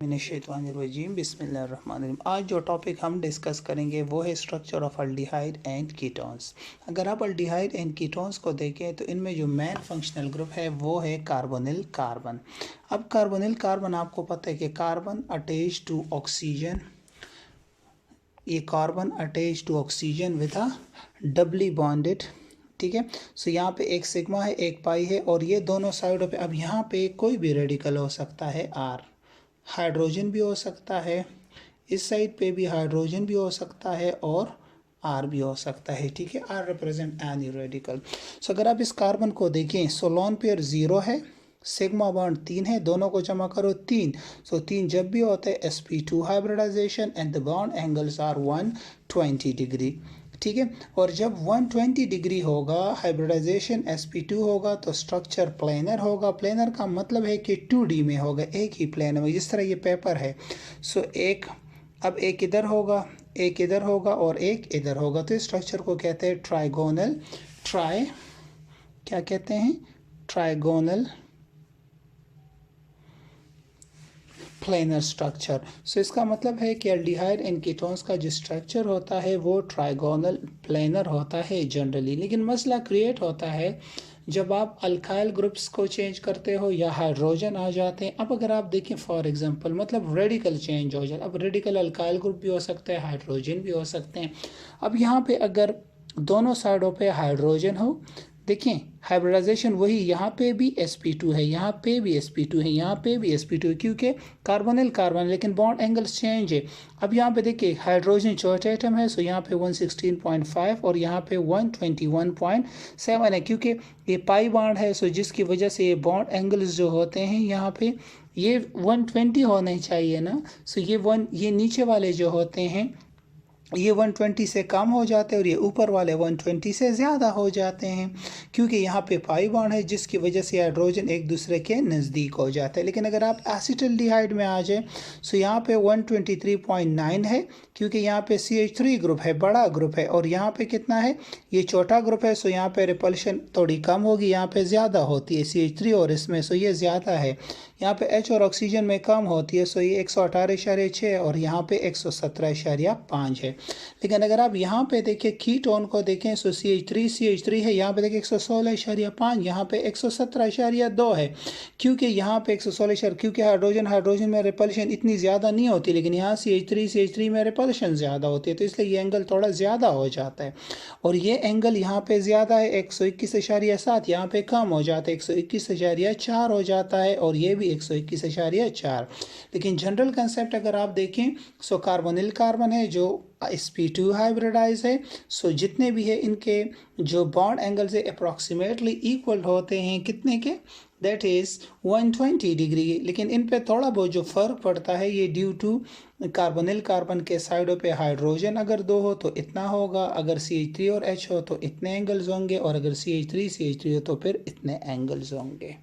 मिनश्शैतानिर्रजीम बिस्मिल्लाहिर्रहमानिर्रहीम। आज जो टॉपिक हम डिस्कस करेंगे वो है structure of aldehyde and ketones. अगर आप अल्डिहाइड एंड कीटोन्स को देखें तो इनमें जो मेन फंक्शनल ग्रुप है वो है कार्बोनिल कार्बन। अब कार्बोनिल कार्बन आपको पता है कि कार्बन अटैच टू ऑक्सीजन, ये carbon attach to oxygen with a doubly bonded, ठीक है। सो यहाँ पे एक सिग्मा है, एक पाई है, और ये दोनों साइडों पे अब यहाँ पे कोई भी रेडिकल हो सकता है, आर हाइड्रोजन भी हो सकता है, इस साइड पे भी हाइड्रोजन भी हो सकता है और आर भी हो सकता है, ठीक है। Are represent any radical. So अगर आप इस कार्बन को देखें, सो लोन पेयर 0 है, सिग्मा बॉन्ड 3 है, दोनों को जमा करो 3। सो 3 जब भी होता है sp2 hybridisation and the bond angles are 120 degree, ठीक है। और जब 120 डिग्री होगा हाइब्रिडाइजेशन sp2 होगा तो स्ट्रक्चर प्लेनर होगा। प्लेनर का मतलब है कि 2D में होगा, एक ही प्लेन में, जिस तरह ये पेपर है। सो अब एक इधर होगा, एक इधर होगा और एक इधर होगा, तो इस स्ट्रक्चर को कहते हैं ट्राइगोनल, क्या कहते हैं, ट्राइगोनल प्लेनर स्ट्रक्चर। सो इसका मतलब है कि एल्डिहाइड एंड कीटोन्स का जो स्ट्रक्चर होता है वो ट्राइगोनल प्लेनर होता है जनरली। लेकिन मसला क्रिएट होता है जब आप अल्काइल ग्रुप्स को चेंज करते हो या हाइड्रोजन आ जाते हैं। अब अगर आप देखें फॉर एग्जांपल, मतलब रेडिकल चेंज हो जाए, अब रेडिकल अल्काइल ग्रुप भी हो सकता है, हाइड्रोजन भी हो सकते हैं। अब यहाँ पे अगर दोनों साइडों पे हाइड्रोजन हो, देखें हाइब्रिडाइजेशन वही, यहाँ पे भी sp2 है, यहाँ पे भी sp2 है, यहाँ पे भी sp2 है, क्योंकि कार्बोनिल कार्बन, लेकिन बॉन्ड एंगल्स चेंज है। अब यहाँ पे देखिए हाइड्रोजन चौथा एटम है, सो यहाँ पे 116.5 और यहाँ पे 121.7 है, क्योंकि ये पाई बॉन्ड है। सो जिसकी वजह से ये बॉन्ड एंगल्स जो होते हैं यहाँ पे ये 120 होने चाहिए ना। सो ये नीचे वाले जो होते हैं ये 120 से कम हो जाते हैं और ये ऊपर वाले 120 से ज़्यादा हो जाते हैं, क्योंकि यहाँ पे पाई बॉन्ड है जिसकी वजह से हाइड्रोजन एक दूसरे के नज़दीक हो जाते हैं। लेकिन अगर आप एसिटल्डिहाइड में आ जाए, सो यहाँ पे 123.9 है, क्योंकि यहाँ पे CH3 ग्रुप है, बड़ा ग्रुप है, और यहाँ पे कितना है, ये छोटा ग्रुप है। सो यहाँ पे रिपल्शन थोड़ी कम होगी, यहाँ पे ज़्यादा होती है CH3 और इसमें, सो ये ज़्यादा है। यहाँ पे H और ऑक्सीजन में कम होती है, सो ये 118.6 और यहाँ पे 117.5 है। लेकिन अगर आप यहाँ पे देखें कीटोन को देखें, सो CH3 है, यहाँ पे देखें 116.5, यहाँ पे 117.2 है, क्योंकि यहाँ पे 116, क्योंकि हाइड्रोजन में रिपल्शन इतनी ज़्यादा नहीं होती, लेकिन यहाँ CH3 में रिपल्शन ज़्यादा होती है, तो इसलिए ये एंगल थोड़ा ज़्यादा हो जाता है। और ये एंगल यहाँ पे ज़्यादा है 121.7, यहाँ पे कम हो जाता है 121.4 हो जाता है, और ये भी 121.4। लेकिन जनरल कंसेप्ट अगर आप देखें, सो कार्बोनिल कार्बन है जो sp2 हाइब्रिडाइज है। सो जितने भी है इनके जो बॉन्ड एंगल्स है अप्रॉक्सीमेटली इक्वल होते हैं, कितने के, दैट इज़ 120 डिग्री। लेकिन इन पे थोड़ा बहुत जो फ़र्क पड़ता है ये ड्यू टू कार्बोनिल कार्बन के साइडों पे हाइड्रोजन अगर 2 हो तो इतना होगा, अगर CH3 और H हो तो इतने एंगल्स होंगे, और अगर CH3 हो तो फिर इतने एंगल्स होंगे।